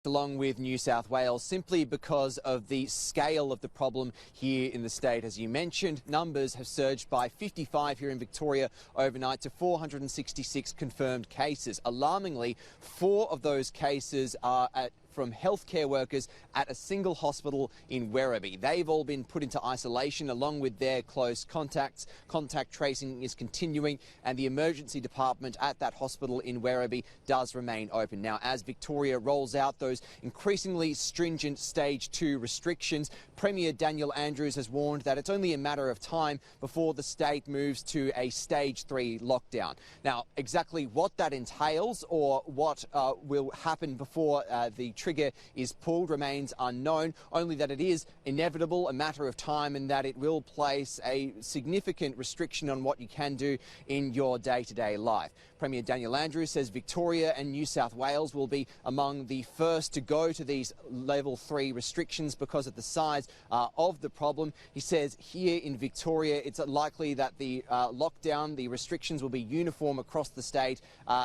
along with New South Wales, simply because of the scale of the problem here in the state. As you mentioned, numbers have surged by 55 here in Victoria overnight to 466 confirmed cases. Alarmingly, 4 of those cases are from healthcare workers at a single hospital in Werribee. They've all been put into isolation along with their close contacts. Contact tracing is continuing, and the emergency department at that hospital in Werribee does remain open. Now, as Victoria rolls out those increasingly stringent stage 2 restrictions, Premier Daniel Andrews has warned that it's only a matter of time before the state moves to a stage 3 lockdown. Now, exactly what that entails or what will happen before the trigger is pulled remains unknown, only that it is inevitable, a matter of time, and that it will place a significant restriction on what you can do in your day-to-day life. Premier Daniel Andrews says Victoria and New South Wales will be among the first to go to these level 3 restrictions because of the size of the problem. He says here in Victoria it's likely that the lockdown, the restrictions will be uniform across the state,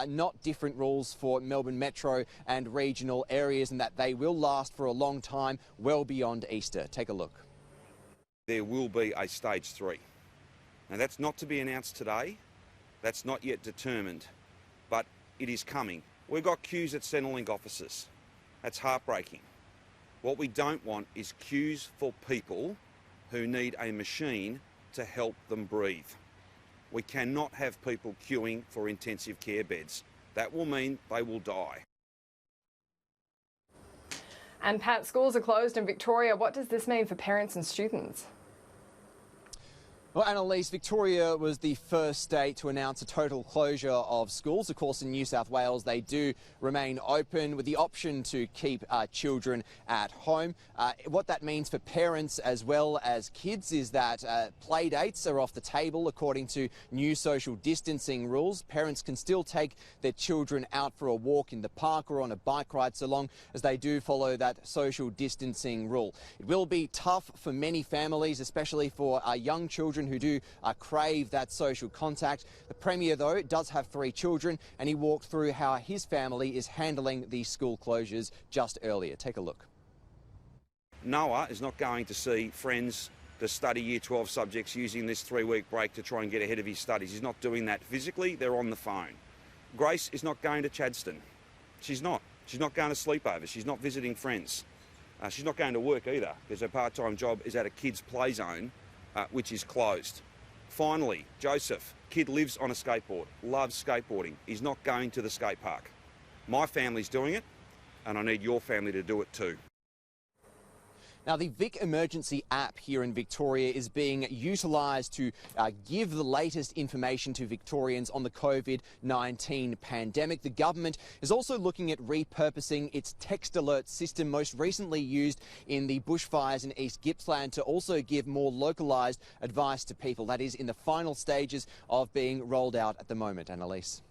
not different rules for Melbourne metro and regional areas, and that they will last for a long time, well beyond Easter. Take a look. There will be a stage 3. Now, that's not to be announced today. That's not yet determined, but it is coming. We've got queues at Centrelink offices. That's heartbreaking. What we don't want is queues for people who need a machine to help them breathe. We cannot have people queuing for intensive care beds. That will mean they will die. And Pat, schools are closed in Victoria. What does this mean for parents and students? Well, Annalise, Victoria was the first state to announce a total closure of schools. Of course, in New South Wales, they do remain open with the option to keep children at home. What that means for parents as well as kids is that play dates are off the table according to new social distancing rules. Parents can still take their children out for a walk in the park or on a bike ride so long as they do follow that social distancing rule. It will be tough for many families, especially for young children who do crave that social contact. The Premier, though, does have 3 children, and he walked through how his family is handling these school closures just earlier. Take a look. Noah is not going to see friends to study Year 12 subjects using this 3-week break to try and get ahead of his studies. He's not doing that physically. They're on the phone. Grace is not going to Chadstone. She's not. She's not going to sleepovers. She's not visiting friends. She's not going to work either because her part-time job is at a kids' play zone, which is closed. Finally, Joseph, kid lives on a skateboard, loves skateboarding. He's not going to the skate park. My family's doing it, and I need your family to do it too. Now, the Vic Emergency app here in Victoria is being utilised to give the latest information to Victorians on the COVID-19 pandemic. The government is also looking at repurposing its text alert system, most recently used in the bushfires in East Gippsland, to also give more localised advice to people. That is in the final stages of being rolled out at the moment, Annalise.